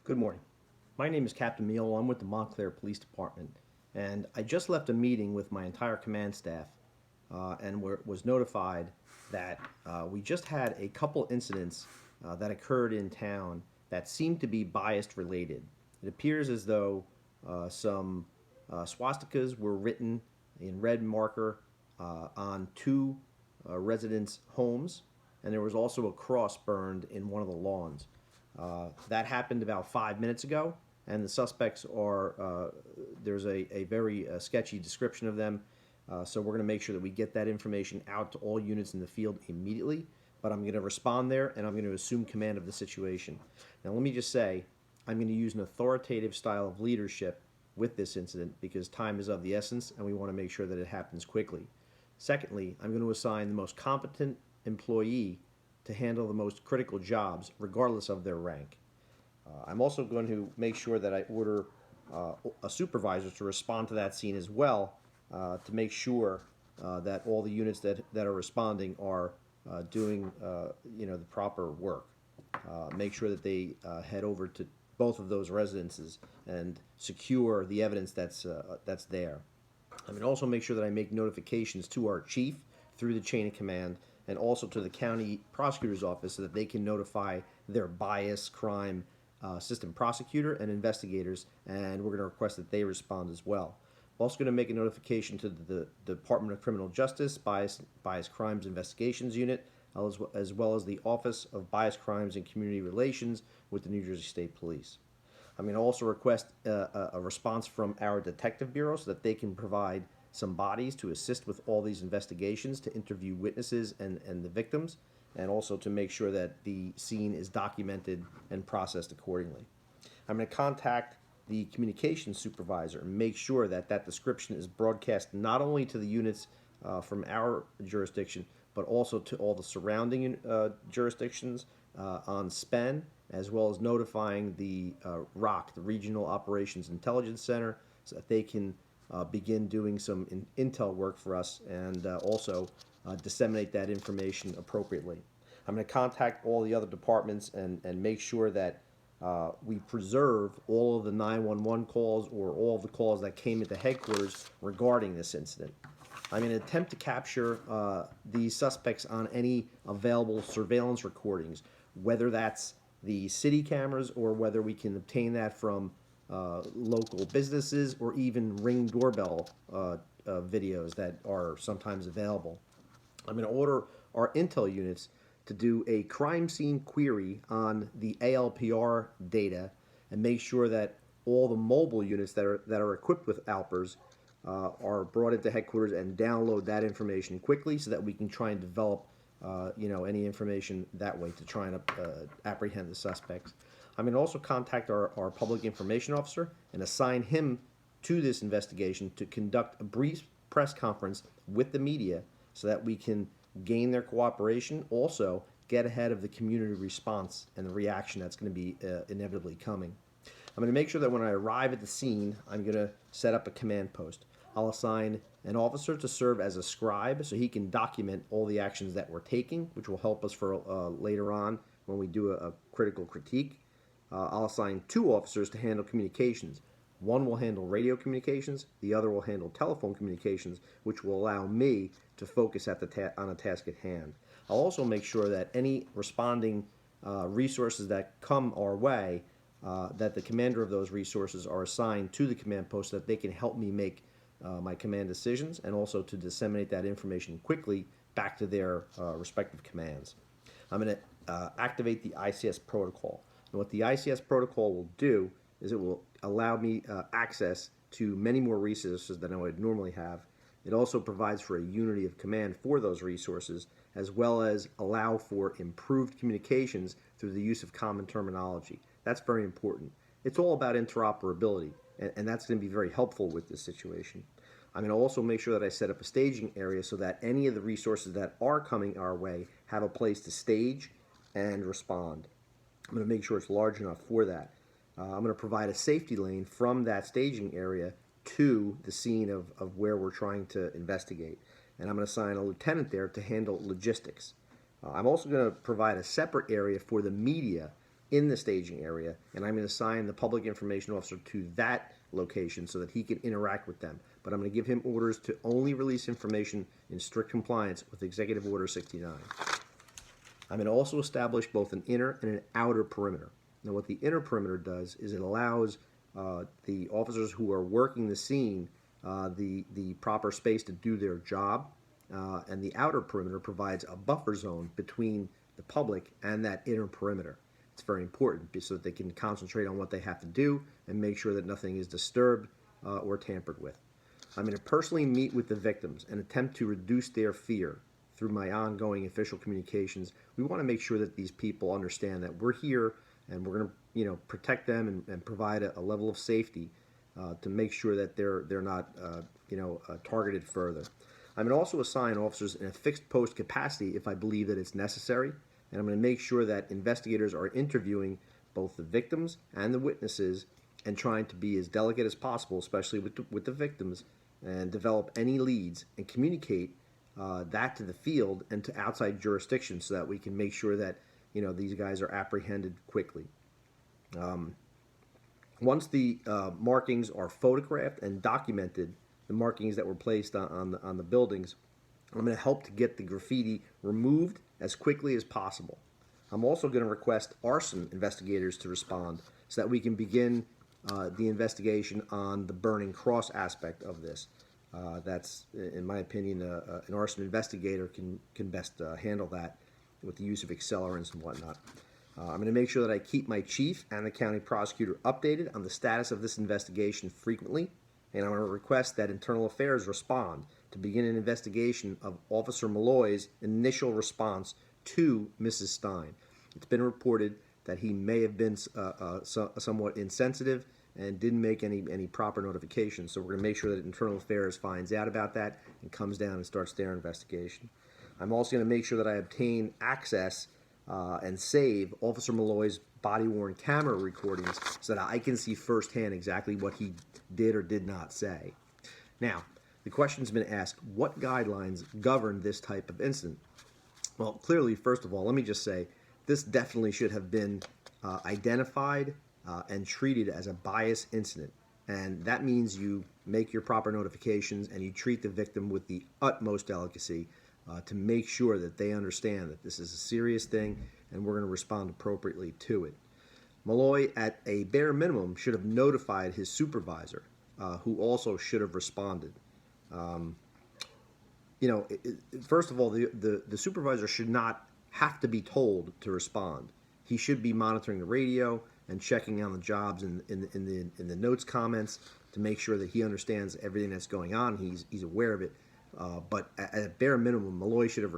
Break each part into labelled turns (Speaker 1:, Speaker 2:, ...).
Speaker 1: Good morning. My name is Captain Miola. I'm with the Montclair Police Department, and I just left a meeting with my entire command staff and was notified that we just had a couple incidents that occurred in town that seemed to be biased related. It appears as though some swastikas were written in red marker on two residents' homes, and there was also a cross burned in one of the lawns. That happened about 5 minutes ago, and the suspects there's a very sketchy description of them. So we're going to make sure that we get that information out to all units in the field immediately. But I'm going to respond there, and I'm going to assume command of the situation. Now, let me just say, I'm going to use an authoritative style of leadership with this incident because time is of the essence, and we want to make sure that it happens quickly. Secondly, I'm going to assign the most competent employee to handle the most critical jobs, regardless of their rank. I'm also going to make sure that I order a supervisor to respond to that scene as well to make sure that all the units that are responding are doing the proper work. Make sure that they head over to both of those residences and secure the evidence that's there. I'm going to also make sure that I make notifications to our chief through the chain of command and also to the county prosecutor's office so that they can notify their bias crime assistant prosecutor and investigators, and we're going to request that they respond as well. I'm also going to make a notification to the Department of Criminal Justice Bias Crimes Investigations Unit, as well as the Office of Bias Crimes and Community Relations with the New Jersey State Police. I'm going to also request a response from our detective bureau so that they can provide some bodies to assist with all these investigations, to interview witnesses and the victims, and also to make sure that the scene is documented and processed accordingly. I'm going to contact the communications supervisor and make sure that that description is broadcast not only to the units from our jurisdiction, but also to all the surrounding jurisdictions on SPEN, as well as notifying the ROC, the Regional Operations Intelligence Center, so that they can begin doing some intel work for us and also disseminate that information appropriately. I'm going to contact all the other departments and make sure that we preserve all of the 911 calls or all of the calls that came into headquarters regarding this incident. I'm going to attempt to capture these suspects on any available surveillance recordings, whether that's the city cameras or whether we can obtain that from local businesses or even Ring doorbell videos that are sometimes available. I'm going to order our intel units to do a crime scene query on the ALPR data and make sure that all the mobile units that are equipped with ALPRs are brought into headquarters and download that information quickly so that we can try and develop any information that way to try and apprehend the suspects. I'm going to also contact our public information officer and assign him to this investigation to conduct a brief press conference with the media so that we can gain their cooperation, also get ahead of the community response and the reaction that's going to be inevitably coming. I'm going to make sure that when I arrive at the scene, I'm going to set up a command post. I'll assign an officer to serve as a scribe so he can document all the actions that we're taking, which will help us for later on when we do a critical critique. I'll assign two officers to handle communications. One will handle radio communications, the other will handle telephone communications, which will allow me to focus at on a task at hand. I'll also make sure that any responding resources that come our way, that the commander of those resources are assigned to the command post so that they can help me make my command decisions and also to disseminate that information quickly back to their respective commands. I'm going to activate the ICS protocol. And what the ICS protocol will do is it will allow me access to many more resources than I would normally have. It also provides for a unity of command for those resources, as well as allow for improved communications through the use of common terminology. That's very important. It's all about interoperability, and that's going to be very helpful with this situation. I'm going to also make sure that I set up a staging area so that any of the resources that are coming our way have a place to stage and respond. I'm going to make sure it's large enough for that. I'm going to provide a safety lane from that staging area to the scene of where we're trying to investigate. And I'm going to assign a lieutenant there to handle logistics. I'm also going to provide a separate area for the media in the staging area, and I'm going to assign the public information officer to that location so that he can interact with them. But I'm going to give him orders to only release information in strict compliance with Executive Order 69. I'm going to also establish both an inner and an outer perimeter. Now, what the inner perimeter does is it allows the officers who are working the scene the proper space to do their job, and the outer perimeter provides a buffer zone between the public and that inner perimeter. It's very important so that they can concentrate on what they have to do and make sure that nothing is disturbed or tampered with. I'm going to personally meet with the victims and attempt to reduce their fear through my ongoing official communications. We want to make sure that these people understand that we're here and we're going to, protect them and provide a level of safety to make sure that they're not, targeted further. I'm going to also assign officers in a fixed post capacity if I believe that it's necessary, and I'm going to make sure that investigators are interviewing both the victims and the witnesses and trying to be as delicate as possible, especially with the victims, and develop any leads and communicate that to the field and to outside jurisdictions so that we can make sure that these guys are apprehended quickly. Once the markings are photographed and documented, the markings that were placed on the buildings, I'm going to help to get the graffiti removed as quickly as possible. I'm also going to request arson investigators to respond so that we can begin the investigation on the burning cross aspect of this. That's, in my opinion, an arson investigator can best handle that with the use of accelerants and whatnot. I'm going to make sure that I keep my chief and the county prosecutor updated on the status of this investigation frequently, and I'm going to request that Internal Affairs respond to begin an investigation of Officer Malloy's initial response to Mrs. Stein. It's been reported that he may have been somewhat insensitive and didn't make any proper notifications, so we're going to make sure that Internal Affairs finds out about that and comes down and starts their investigation. I'm also going to make sure that I obtain access and save Officer Malloy's body-worn camera recordings so that I can see firsthand exactly what he did or did not say. Now, the question's been asked, what guidelines govern this type of incident? Well, clearly, first of all, let me just say, this definitely should have been identified and treated as a bias incident. And that means you make your proper notifications and you treat the victim with the utmost delicacy to make sure that they understand that this is a serious thing and we're going to respond appropriately to it. Malloy, at a bare minimum, should have notified his supervisor, who also should have responded. First of all, the supervisor should not have to be told to respond. He should be monitoring the radio and checking on the jobs in the notes comments to make sure that he understands everything that's going on. He's aware of it. But at a bare minimum, Malloy should have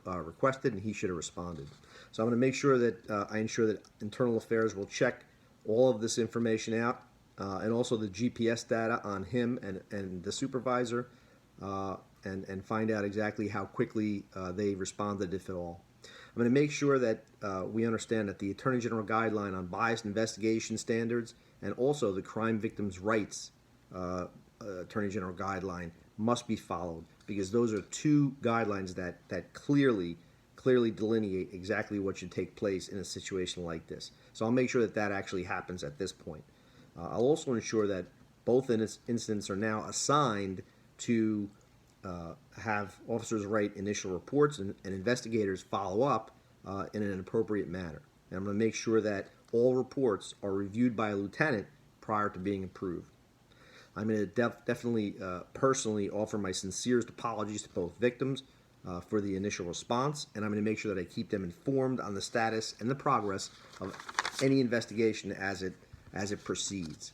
Speaker 1: requested and he should have responded. So I'm going to make sure that I ensure that Internal Affairs will check all of this information out and also the GPS data on him and the supervisor and find out exactly how quickly they responded, if at all. I'm going to make sure that we understand that the Attorney General Guideline on Biased Investigation Standards and also the Crime Victims' Rights Attorney General Guideline must be followed, because those are two guidelines that clearly delineate exactly what should take place in a situation like this. So I'll make sure that actually happens at this point. I'll also ensure that both incidents are now assigned to have officers write initial reports and investigators follow up in an appropriate manner. And I'm going to make sure that all reports are reviewed by a lieutenant prior to being approved. I'm going to definitely personally offer my sincerest apologies to both victims for the initial response, and I'm going to make sure that I keep them informed on the status and the progress of any investigation as it proceeds.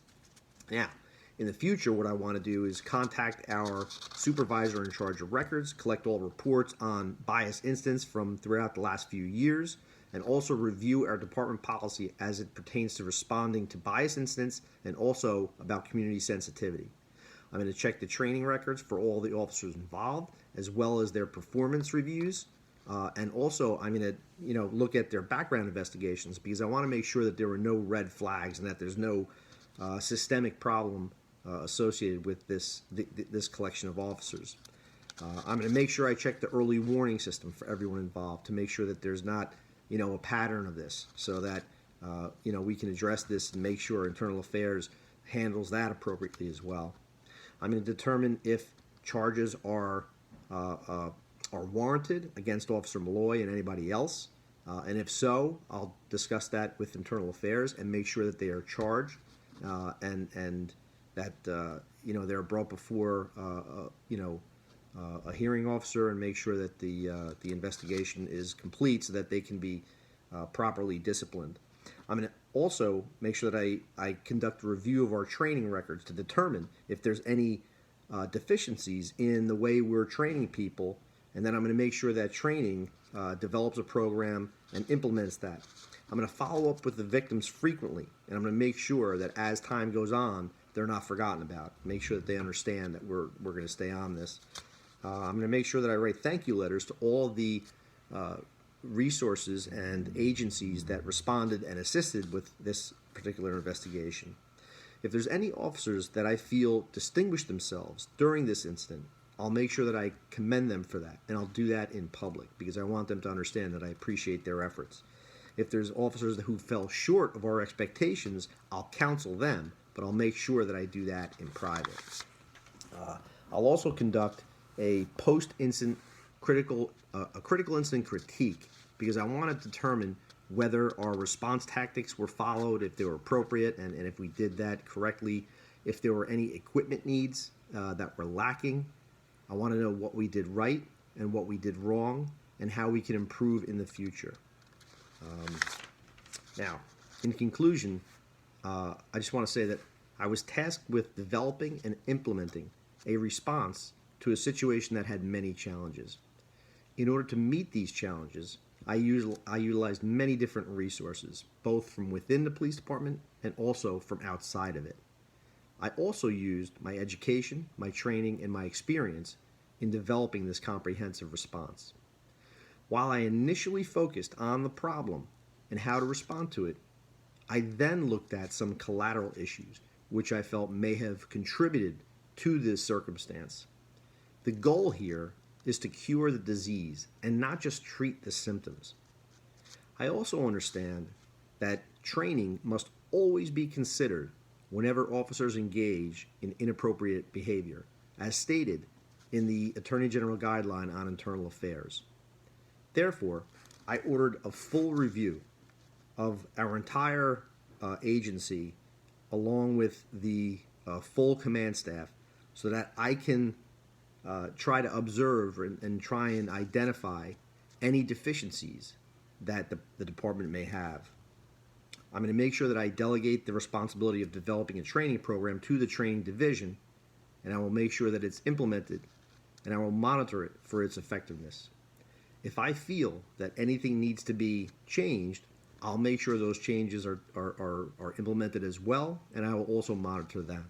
Speaker 1: Now, in the future, what I want to do is contact our supervisor in charge of records, collect all reports on bias incidents from throughout the last few years, and also review our department policy as it pertains to responding to bias incidents and also about community sensitivity. I'm going to check the training records for all the officers involved, as well as their performance reviews, and also I'm going to look at their background investigations, because I want to make sure that there were no red flags and that there's no systemic problem associated with this collection of officers. I'm going to make sure I check the early warning system for everyone involved to make sure that there's not a pattern of this, so that we can address this and make sure Internal Affairs handles that appropriately as well. I'm going to determine if charges are warranted against Officer Malloy and anybody else, and if so, I'll discuss that with Internal Affairs and make sure that they are charged and that they're brought before a hearing officer, and make sure that the investigation is complete so that they can be properly disciplined. I'm going to also make sure that I conduct a review of our training records to determine if there's any deficiencies in the way we're training people, and then I'm going to make sure that training develops a program and implements that. I'm going to follow up with the victims frequently, and I'm going to make sure that as time goes on, they're not forgotten about. Make sure that they understand that we're going to stay on this. I'm going to make sure that I write thank you letters to all the resources and agencies that responded and assisted with this particular investigation. If there's any officers that I feel distinguished themselves during this incident, I'll make sure that I commend them for that, and I'll do that in public because I want them to understand that I appreciate their efforts. If there's officers who fell short of our expectations, I'll counsel them, but I'll make sure that I do that in private. I'll also conduct a post-incident critical incident critique because I want to determine whether our response tactics were followed, if they were appropriate, and if we did that correctly, if there were any equipment needs that were lacking. I want to know what we did right and what we did wrong and how we can improve in the future. Now, in conclusion, I just want to say that I was tasked with developing and implementing a response to a situation that had many challenges. In order to meet these challenges, I utilized many different resources, both from within the police department and also from outside of it. I also used my education, my training, and my experience in developing this comprehensive response. While I initially focused on the problem and how to respond to it, I then looked at some collateral issues which I felt may have contributed to this circumstance. The goal here is to cure the disease and not just treat the symptoms. I also understand that training must always be considered whenever officers engage in inappropriate behavior, as stated in the Attorney General Guideline on Internal Affairs. Therefore, I ordered a full review of our entire agency along with the full command staff so that I can try to observe and try and identify any deficiencies that the department may have. I'm going to make sure that I delegate the responsibility of developing a training program to the training division, and I will make sure that it's implemented, and I will monitor it for its effectiveness. If I feel that anything needs to be changed, I'll make sure those changes are implemented as well, and I will also monitor them.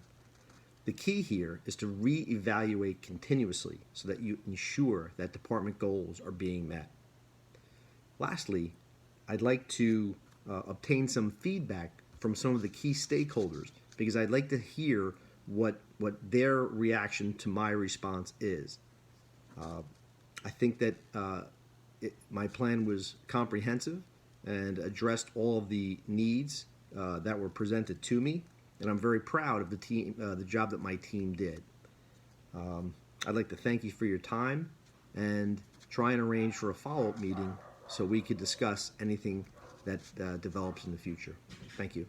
Speaker 1: The key here is to reevaluate continuously so that you ensure that department goals are being met. Lastly, I'd like to obtain some feedback from some of the key stakeholders because I'd like to hear what their reaction to my response is. I think that my plan was comprehensive and addressed all of the needs that were presented to me, and I'm very proud of the job that my team did. I'd like to thank you for your time and try and arrange for a follow-up meeting so we could discuss anything that develops in the future. Thank you.